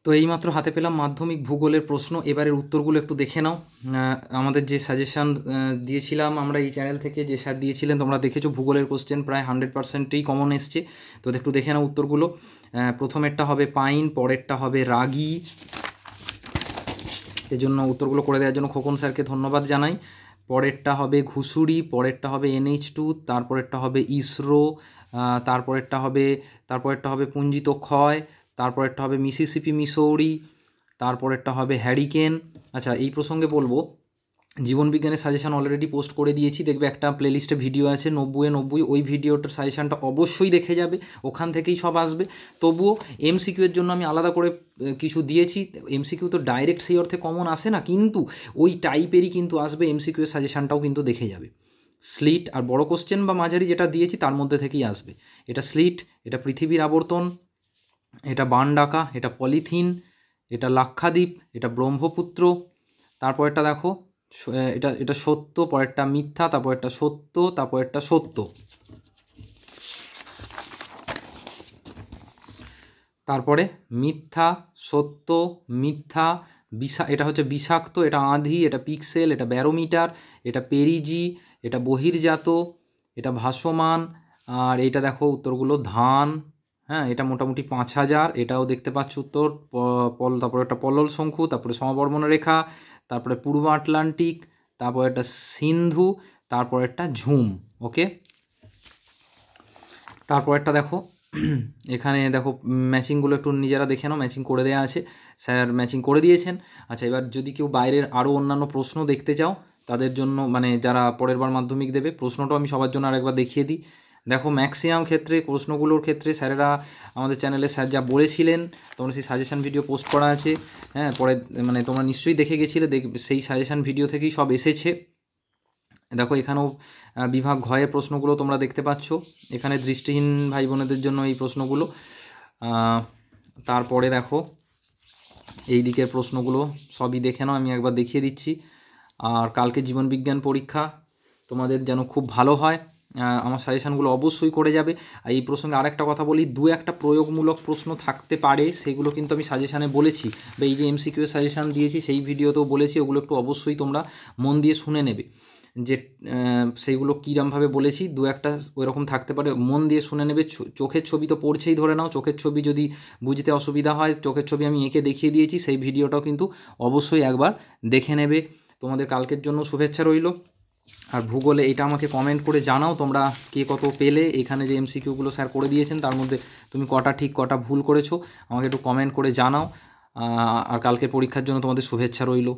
তো এইমাত্র হাতে পেলাম মাধ্যমিক ভূগোলের প্রশ্ন। এবারের উত্তরগুলো একটু দেখে নাও। আমাদের যে সাজেশান দিয়েছিলাম আমরা এই চ্যানেল থেকে, যে স্যার দিয়েছিলেন তোমরা দেখেছো, ভূগোলের কোশ্চেন প্রায় 100%ই কমন এসছে। তো একটু দেখে নাও উত্তরগুলো। প্রথমেরটা হবে পাইন, পরেরটা হবে রাগি। এজন্য উত্তরগুলো করে দেওয়ার জন্য খোকন স্যারকে ধন্যবাদ জানাই। পরেরটা হবে ঘুষুরি, পরেরটা হবে NH2, তারপরেরটা হবে ইসরো, তারপরেরটা হবে পুঞ্জিত ক্ষয়, তারপরেরটা হবে মিসিসিপি মিসৌরি, তারপরেরটা হবে হ্যারিকেন। আচ্ছা, এই প্রসঙ্গে বলবো, জীবনবিজ্ঞানের সাজেশান অলরেডি পোস্ট করে দিয়েছি, দেখবে একটা প্লেলিস্টে ভিডিও আছে 90-90, ওই ভিডিওটার সাজেশানটা অবশ্যই দেখে যাবে, ওখান থেকেই সব আসবে। তবুও MCQ এর জন্য আমি আলাদা করে কিছু দিয়েছি। MCQ তো ডাইরেক্ট সেই অর্থে কমন আসে না, কিন্তু ওই টাইপেরই কিন্তু আসবে। MCQ এর সাজেশানটাও কিন্তু দেখে যাবে। স্লিট আর বড় কোশ্চেন বা মাঝারি যেটা দিয়েছি তার মধ্যে থেকেই আসবে। এটা স্লিট, এটা পৃথিবীর আবর্তন, এটা বানডাকা, এটা পলিথিন, এটা লাক্ষাদ্বীপ, এটা ব্রহ্মপুত্র। তারপরেরটা দেখো, এটা এটা সত্য, পরেরটা মিথ্যা, তারপরেরটা সত্য, তারপরেরটা সত্য। তারপরে মিথ্যা, সত্য, মিথ্যা, এটা হচ্ছে বিষাক্ত, এটা আঁধি, এটা পিক্সেল, এটা ব্যারোমিটার, এটা পেরিজি, এটা বহির্জাত, এটা ভাসমান। আর এটা দেখো উত্তরগুলো ধান। হ্যাঁ, এটা মোটামুটি 5000, এটাও দেখতে পাচ্ছ উত্তর। তারপরে একটা পলল শঙ্কু, তারপরে সমবর্মণ রেখা, তারপরে পূর্ব আটলান্টিক, তারপরে একটা সিন্ধু, তারপরে একটা ঝুম। ওকে, তারপরেরটা দেখো, এখানে দেখো ম্যাচিংগুলো একটু নিজেরা দেখে নাও, ম্যাচিং করে দেওয়া আছে, স্যার ম্যাচিং করে দিয়েছেন। আচ্ছা, এবার যদি কেউ বাইরের আরও অন্যান্য প্রশ্ন দেখতে চাও তাদের জন্য, মানে যারা পরের বার মাধ্যমিক দেবে, প্রশ্নটাও আমি সবার জন্য আরেকবার দেখিয়ে দিই। দেখো ম্যাক্সিমাম ক্ষেত্রে প্রশ্নগুলোর ক্ষেত্রে স্যারেরা আমাদের চ্যানেলে স্যার যা বলেছিলেন, তোমরা সেই সাজেশান ভিডিও পোস্ট করা আছে। হ্যাঁ, পরে মানে তোমরা নিশ্চয়ই দেখে গেছিলে, সেই সাজেশান ভিডিও থেকেই সব এসেছে। দেখো এখানেও বিভাগ ঘয়ের প্রশ্নগুলো তোমরা দেখতে পাচ্ছ, এখানে দৃষ্টিহীন ভাই বোনেদের জন্য এই প্রশ্নগুলো। তারপরে দেখো এই দিকের প্রশ্নগুলো সবই দেখে নাও, আমি একবার দেখিয়ে দিচ্ছি। আর কালকে জীবনবিজ্ঞান পরীক্ষা তোমাদের যেন খুব ভালো হয়, আমার সাজেশানগুলো অবশ্যই করে যাবে। আর এই প্রসঙ্গে আরেকটা কথা বলি, একটা প্রয়োগমূলক প্রশ্ন থাকতে পারে, সেগুলো কিন্তু আমি সাজেশানে বলেছি, বা এই যে MCQ এর সাজেশান দিয়েছি সেই ভিডিওতেও বলেছি, ওগুলো একটু অবশ্যই তোমরা মন দিয়ে শুনে নেবে, যে সেইগুলো কীরমভাবে বলেছি। একটা ওইরকম থাকতে পারে, মন দিয়ে শুনে নেবে। চোখের ছবি তো পড়ছেই, ধরে নাও চোখের ছবি যদি বুঝতে অসুবিধা হয়, চোখের ছবি আমি এঁকে দেখিয়ে দিয়েছি, সেই ভিডিওটাও কিন্তু অবশ্যই একবার দেখে নেবে। তোমাদের কালকের জন্য শুভেচ্ছা রইল। আর ভূগোলে এটা আমাকে কমেন্ট করে জানাও তোমরা কে কত পেলে। এখানে যে MCQগুলো স্যার করে দিয়েছেন তার মধ্যে তুমি কটা ঠিক কটা ভুল করেছো আমাকে একটু কমেন্ট করে জানাও। আর কালকের পরীক্ষার জন্য তোমাদের শুভেচ্ছা রইল।